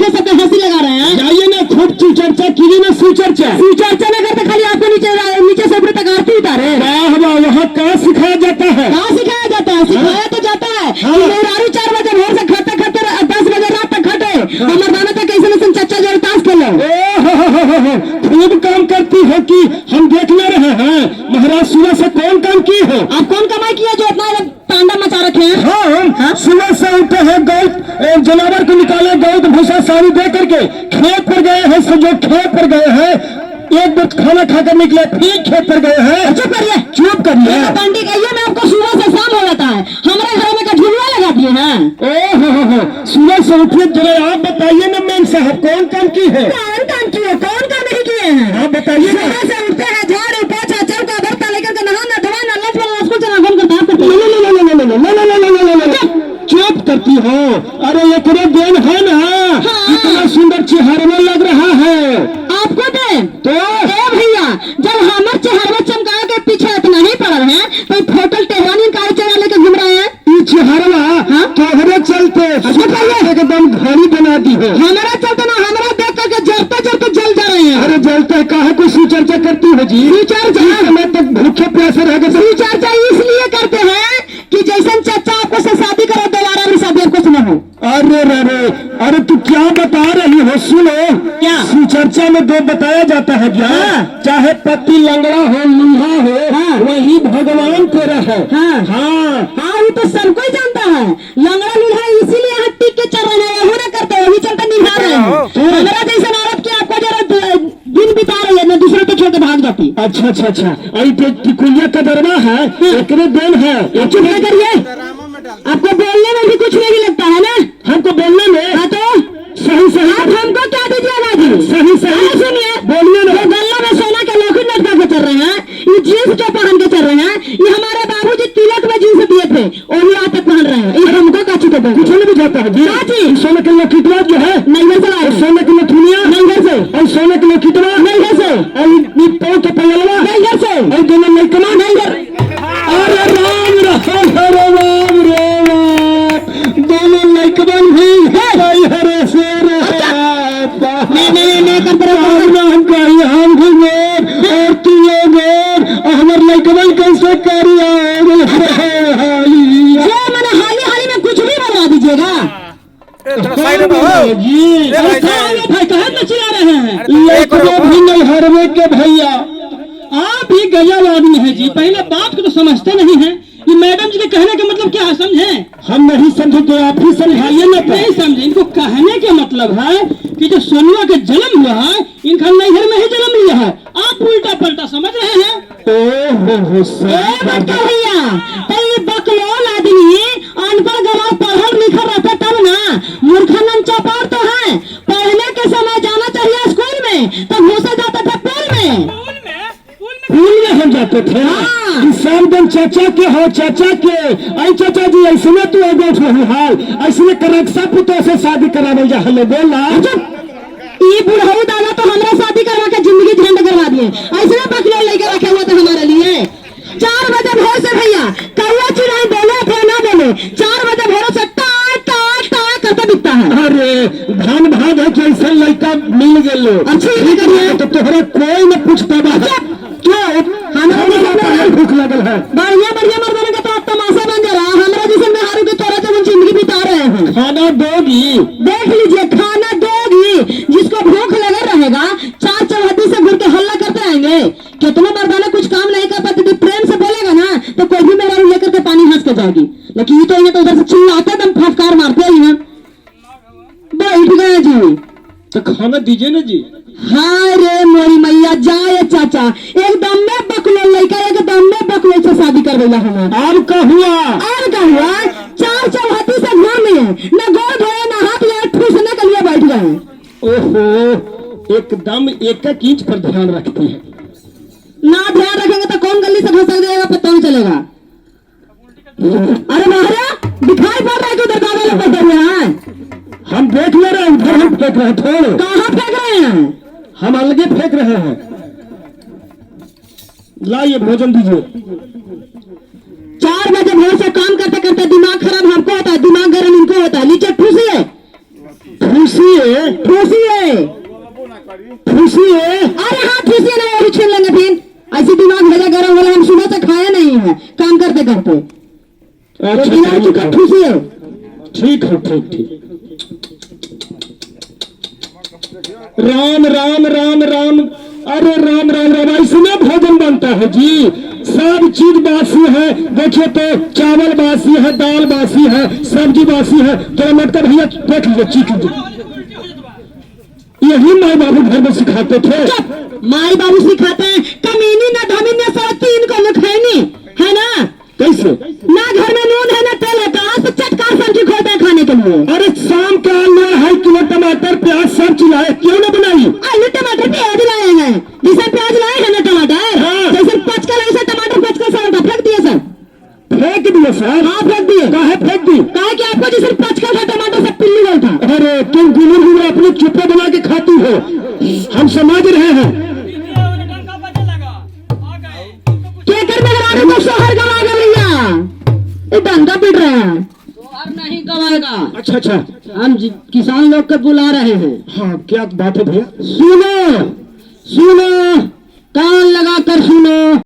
हमको सबका हंसी लगा रहे हैं। जाइए ना खूब चर्चा कीजिए ना, सुचर्चा न करते खाली आपको नीचे से ऊपर तक आरती उतारे। वहाँ क्या सिखाया जाता है? कहाँ सिखाया जाता है? सिखाया तो जाता है कि 4 बजे भोर से खाते 10 बजे रात तक खटे और मर्दाना तक कैसे न चच्चा जोड़ ताश खेलो। खूब काम करती हो कि हम देख ले रहे हैं। महाराज सुबह से कौन काम की हो? आप कौन कमाई किया जो इतना तांडा मचा रखे हैं? हाँ, सुबह से उठे हैं, गौ जानवर को निकाले, गौ भूसा सारी दे करके खेत पर गए हैं। जो खेत पर गए हैं, एक बार खाना खाकर निकले, फिर खेत पर गए हैं। चुप करिए, चुप करिए। पंडित कहिए मैं आपको सुबह से शाम हो जाता है, हमारे घर में झुलुआ लगा दिए हैं। सुबह से उठिए, जरा आप बताइए ना मैम साहब, कौन काम की है? कौन काम किए, कौन काम नहीं किए हैं? आप बताइए। सुबह से उठते हैं, झाड़ू पोछा चौका बर्तन लेकर के नहाना धोना लंच चला चुप करती हो। अरे एक दिन है ना, इतना सुंदर चेहरा लग रहा है आपको दे तो भैया। जब हमारे चेहरा चमका के पीछे इतना ही पड़ रहे हैं तो फोटो टेहवानी कार चला लेकर घूम रहे हैं। चेहरा तोहरे चलते एकदम घड़ी बना दी हो। हमारा चलते ना, हमारा देख करके जलते जलते जल जा रहे हैं। अरे जलते कहा कोई सुचर्चा करती हो जी? सुचर्चा मैं तक भूखे प्यासे रह गए। सुचर्चा इसलिए करते हैं कि जैसे चचा आपको से शादी करो, दोबारा भी शादी आपको सुना हो। अरे तू क्या बता रही हो? सुनो, क्या सुचर्चा में दो बताया जाता है क्या? चाहे पति लंगड़ा हो लूहा हो, वही भगवान तेरा है। ये तो सबको ही जानता है। लंगड़ा लूल्हा इसीलिए यहाँ टिक के चल रहे हैं, ना करते वही चलते निभा रहे हैं। हमारा जैसे औरत की आपको जरा दिन बिता रही है ना, दूसरे को छोड़ के भाग जाती। अच्छा। टिकुलिया का दरबार है, एक दिन है। चुप न करिए, आपको बोलने में भी कुछ नहीं लगता है ना? हमको बोलने में? हाँ तो सही आप हमको क्या दीजिएगा जी? सही सुनिए, बोलिए ना। गल्ला में सोना के लौकी लटका के चल रहे हैं, ये जींस जो पहन के चल रहे हैं, ये हमारे बाबूजी तिलक में जींस दिए थे, वही आज तक पहन रहे हैं। ये हमको का चीज कुछ नहीं बुझाता है जी। सोने के लकीटवा जो है नहीं से लाए, सोने के लथुनिया नहीं से, और सोने के लकीटवा नहीं से, और के पयलवा नहीं से, और दोनों लड़कना नहीं। अरे राम दोनों लड़कबन भी हरे से हम और तू हमारे लड़कबन कैसे करिए? मैंने हाली में कुछ भी बनवा दीजिएगा जी। चिल्ला रहे हैं भी नहीं हरवे के भैया। आप ही गजब आदमी है जी। पहले बात को तो समझते नहीं है। ये मैडम जी के कहने का मतलब क्या है समझे? हम नहीं समझे तो आप ही समझाइए ना। नहीं समझे, इनको कहने का मतलब है कि जो सोनुआ का जन्म हुआ है, इनका नैहर में ही जन्म लिया है। आप उल्टा पलटा समझ रहे हैं। भैया तो ये बकलोल आदमी अनपढ़ गवार पढ़ल लिखल रहता तब ना, मूर्खनन चौपार तो है। पढ़ने के समय जाना चाहिए स्कूल में, तो घुसा जाता था पूल में हम जाते थे। सब दिन चाचा के हो, चाचा के आई चाचा जी ऐसे तू बैठ रही हाल ऐसे करक्सा पुतो से शादी करावे जा हले बोला। ये बुढ़ऊ दादा तो हमारा शादी करवा के जिंदगी झंड करवा दिए। ऐसे बकलोल लेके रखे हुआ था हमारे लिए। 4 बजे भोर से भैया कौआ चिड़ै बोले थे ना बोले, 4 बजे भोर से करता दिखता है। अरे धान भाग है कि ऐसा लड़का मिल गए। अच्छी तो तोहरा कोई न पूछता भूख लगल है। बढ़िया मर्दाना का तो तमाशा बन जा रहा है। हमारा जैसे मेहारू के तोरा तो जिंदगी बिता रहे हैं। खाना दोगी? देख लीजिए, खाना दोगी। जिसको भूख लगा रहेगा 4 चौहद्दी से घुर के हल्ला करते आएंगे। कितना मर्दाना कुछ काम नहीं कर पाते, प्रेम से बोलेगा ना तो कोई भी मेहरारू लेकर के पानी हंस के जाएगी। लेकिन ये तो इन्हें तो उधर से चिल्लाते दम फटकार मारते ही हैं। बैठ गए जी, तो खाना दीजिए ना जी। हाय रे मोरी मैया, जाए चाचा एकदम में बकलोल लड़का एकदम में बकलोल से शादी कर दिया हमें। और क्या हुआ? 4 चौहद्दी से घर में न गोद धोए न हाथ ले ठूसने के लिए बैठ गए। ओहो, एकदम 1 इंच पर ध्यान रखती है। ना ध्यान रखेंगे तो कौन गली से घुस जाएगा पता नहीं चलेगा। अरे महाराज दिखाई पड़ रहा है कि उधर दादा लोग बैठे हुए हैं। हम देख ले रहे हैं, उधर हम फेंक रहे हैं। थोड़े कहाँ फेंक रहे हैं? हम अलगे फेंक रहे हैं। लाइए भोजन दीजिए। 4 बजे भोर से काम करते करते दिमाग खराब हमको होता है, दिमाग गर्म इनको होता है। नीचे ठूसिए। खुशी है अरे हाँ ठीक है ना, और छीन लेंगे फिर। ऐसी दिमाग भेजा गरम वाला, हम सुबह से खाए नहीं है काम करते करते। अच्छा बिना चुका खुशी है। ठीक है, ठीक। राम राम राम राम, अरे राम राम राम, इसमें भोजन बनता है जी। सब चीज बासी है, देखिए तो चावल बासी है, दाल बासी है, सब्जी बासी है। तो मटका भैया देख लीजिए, चीख लीजिए। यही माँ बाबू घर में सिखाते थे। माई बाबू सिखाते हैं, कमीनी ना धमीनी ना सारा तीन को न खैनी है ना। कैसे? ना घर में नून है ना तेल है, कहाँ से चटकार सब्जी खोलते हैं खाने के लिए। अरे शाम का आलू है, किलो टमाटर प्याज सब चिल्लाए, क्यों ना बनाई? आलू टमाटर प्याज लाए हैं, जैसे प्याज लाए हैं ना टमाटर, हाँ। जैसे पचकल ऐसे टमाटर पचकल सारा फेंक दिए सर। फेंक दिए सर? हाँ फेंक दिए। काहे फेंक दी? कहा कि आपको जैसे पचकल था टमाटर सब पिल्ली गल था। अरे तुम गुलर अपने चुप्पे बना के खाती हो, हम समझ रहे हैं। केकर में हमारे को शहर गवा भैया, ये डंडा पिट रहा है। शोहर नहीं गवाएगा, अच्छा, हम किसान लोग को बुला रहे हैं। हाँ क्या बात है भैया? सुनो, कान लगा कर सुनो।